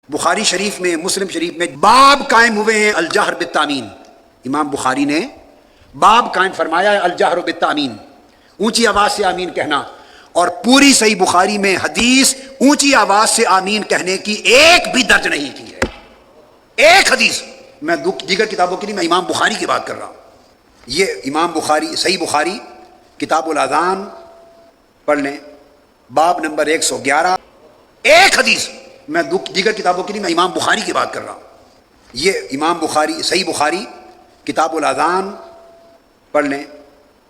بخاری شریف میں، مسلم شریف میں باب قائم ہوئے ہیں الجہر بالتامین. امام بخاری نے باب قائم فرمایا ہے الجہر بالتامین، اونچی آواز سے آمین کہنا. اور پوری صحیح بخاری میں حدیث اونچی آواز سے آمین کہنے کی ایک بھی درج نہیں کی ہے. ایک حدیث. میں دیگر کتابوں کے لیے میں امام بخاری کی بات کر رہا ہوں. یہ امام بخاری صحیح بخاری کتاب الاذان پڑھ لیں، باب نمبر 111. ایک حدیث. میں دیگر کتابوں کے لیے میں امام بخاری کی بات کر رہا ہوں. یہ امام بخاری صحیح بخاری کتاب الاذان پڑھ لیں،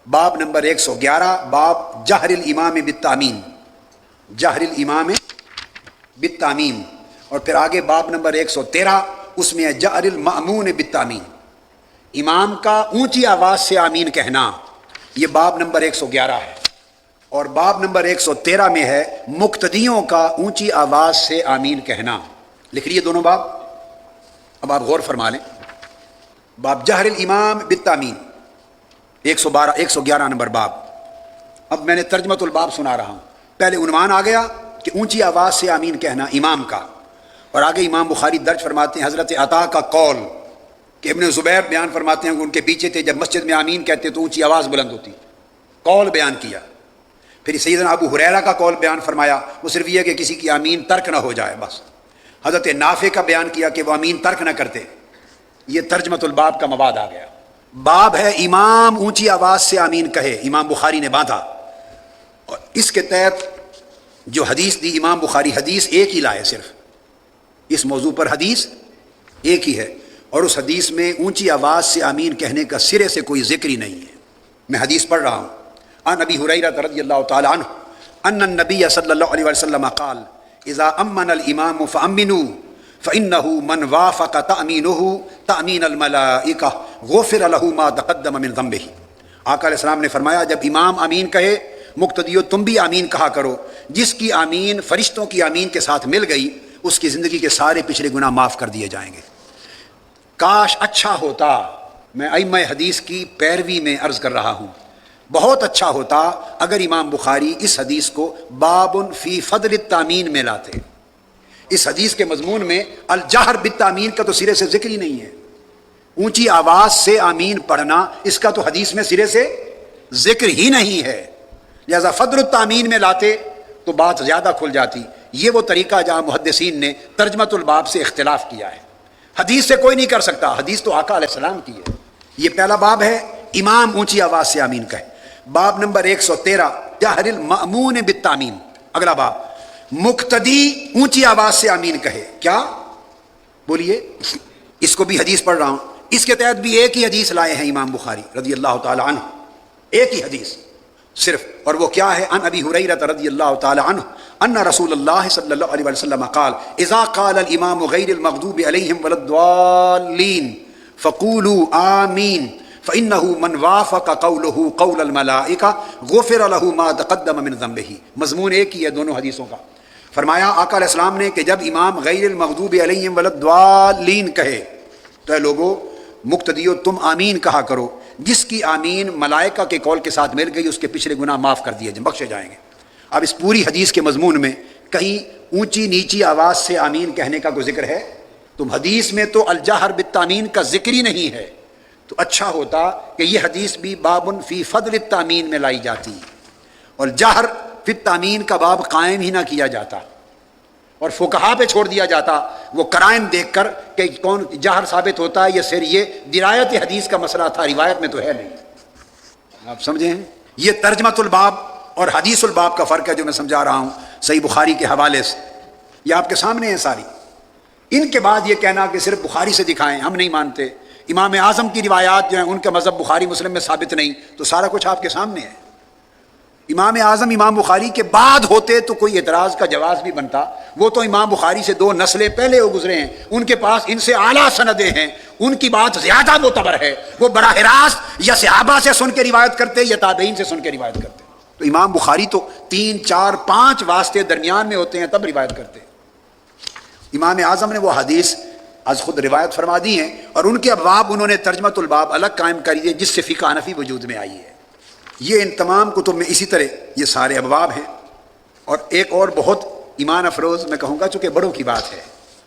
باب نمبر 111، باب جہر الامام بالتامین، جہر الامام بالتامین. اور پھر آگے باب نمبر 113، اس میں ہے جہر المأمون بالتامین، امام کا اونچی آواز سے آمین کہنا. یہ باب نمبر 111 ہے. اور باب نمبر 113 میں ہے مقتدیوں کا اونچی آواز سے آمین کہنا. لکھ لیے دونوں باب. اب آپ غور فرما لیں. باب جہر الامام بالتامین 111 نمبر باب. اب میں نے ترجمۃ الباب سنا رہا ہوں. پہلے عنوان آ گیا کہ اونچی آواز سے آمین کہنا امام کا، اور آگے امام بخاری درج فرماتے ہیں حضرت عطا کا قول کہ ابن زبیر بیان فرماتے ہیں کہ ان کے پیچھے تھے، جب مسجد میں آمین کہتے تو اونچی آواز بلند ہوتی. قول بیان کیا. پھر سیدنا ابو ہریرہ کا قول بیان فرمایا، وہ صرف یہ کہ کسی کی آمین ترک نہ ہو جائے بس. حضرت نافع کا بیان کیا کہ وہ آمین ترک نہ کرتے. یہ ترجمۃ الباب کا مواد آ گیا. باب ہے امام اونچی آواز سے آمین کہے، امام بخاری نے باندھا. اور اس کے تحت جو حدیث دی امام بخاری، حدیث ایک ہی لائے، صرف اس موضوع پر حدیث ایک ہی ہے، اور اس حدیث میں اونچی آواز سے آمین کہنے کا سرے سے کوئی ذکر ہی نہیں ہے. میں حدیث پڑھ رہا ہوں. عن ابی ہریرہ رضی اللہ تعالی عنہ ان النبی صلی اللہ علیہ وسلم قال اذا امن الامام فامنوا فانه من وافق تامینه تامین الملائکہ غفر له ما تقدم من ذنبه. آقا علیہ السلام نے فرمایا جب امام آمین کہے، مقتدیو تم بھی آمین کہا کرو. جس کی آمین فرشتوں کی آمین کے ساتھ مل گئی، اس کی زندگی کے سارے پچھلے گناہ معاف کر دیے جائیں گے. کاش اچھا ہوتا، میں ائمہ حدیث کی پیروی میں عرض کر رہا ہوں، بہت اچھا ہوتا اگر امام بخاری اس حدیث کو باب فی فضل التامین میں لاتے. اس حدیث کے مضمون میں الجہر بالتامین کا تو سرے سے ذکر ہی نہیں ہے. اونچی آواز سے آمین پڑھنا، اس کا تو حدیث میں سرے سے ذکر ہی نہیں ہے. لہذا فضل التامین میں لاتے تو بات زیادہ کھل جاتی. یہ وہ طریقہ جہاں محدثین نے ترجمۃ الباب سے اختلاف کیا ہے. حدیث سے کوئی نہیں کر سکتا، حدیث تو آقا علیہ السلام کی ہے. یہ پہلا باب ہے امام اونچی آواز سے آمین کہے. باب نمبر 113 جہر المأمون بالتامین. اگلا باب مقتدی اونچی آواز سے آمین کہے. کیا بولیے؟ اس کو بھی حدیث پڑھ رہا ہوں. اس کے تحت بھی ایک ہی حدیث لائے ہیں امام بخاری رضی اللہ تعالی عنہ. ایک ہی حدیث صرف، اور وہ کیا ہے؟ ان ابی ہریرہ رضی اللہ تعالی عنہ ان رسول اللہ صلی اللہ علیہ وسلم قال اذا قال الامام غیر المغضوب علیہم ولا الضالین فقولوا آمین فإنه من وافق قوله قول الملائکہ غفر له ما تقدم من ذنبه. مضمون ایک ہی ہے دونوں حدیثوں کا. فرمایا آقا علیہ السلام نے کہ جب امام غیر المغضوب علیہم ولا الضالین کہے تو اے لوگو مقتدیو تم آمین کہا کرو. جس کی آمین ملائکہ کے قول کے ساتھ مل گئی، اس کے پچھلے گناہ معاف کر دیے بخشے جائیں گے. اب اس پوری حدیث کے مضمون میں کہیں اونچی نیچی آواز سے آمین کہنے کا کوئی ذکر ہے؟ تو حدیث میں تو الجہر بالتامین کا ذکر ہی نہیں ہے. تو اچھا ہوتا کہ یہ حدیث بھی باب فی فضل التامین میں لائی جاتی، اور جہر فی التامین کا باب قائم ہی نہ کیا جاتا، اور فقہا پہ چھوڑ دیا جاتا وہ قرائن دیکھ کر کہ کون جہر ثابت ہوتا ہے یا صرف یہ درایت حدیث کا مسئلہ تھا، روایت میں تو ہے نہیں. آپ سمجھیں؟ یہ ترجمۃ الباب اور حدیث الباب کا فرق ہے جو میں سمجھا رہا ہوں صحیح بخاری کے حوالے سے. یہ آپ کے سامنے ہے ساری. ان کے بعد یہ کہنا کہ صرف بخاری سے دکھائیں، ہم نہیں مانتے. امام اعظم کی روایات جو ہیں ان کا مذہب بخاری مسلم میں ثابت نہیں، تو سارا کچھ آپ کے سامنے ہے. امام اعظم امام بخاری کے بعد ہوتے تو کوئی اعتراض کا جواز بھی بنتا. وہ تو امام بخاری سے 2 نسلیں پہلے وہ گزرے ہیں، ان کے پاس ان سے اعلیٰ سندیں ہیں، ان کی بات زیادہ معتبر ہے. وہ براہ راست یا صحابہ سے سن کے روایت کرتے یا تابعین سے سن کے روایت کرتے. تو امام بخاری تو 3 4 5 واسطے درمیان میں ہوتے ہیں تب روایت کرتے. امام اعظم نے وہ حدیث از خود روایت فرما دی ہیں، اور ان کے ابواب انہوں نے ترجمۃ الباب الگ قائم کر دیے جس سے فقہ حنفی وجود میں آئی ہے. یہ ان تمام کتب میں اسی طرح یہ سارے ابواب ہیں. اور ایک اور بہت ایمان افروز میں کہوں گا، چونکہ بڑوں کی بات ہے،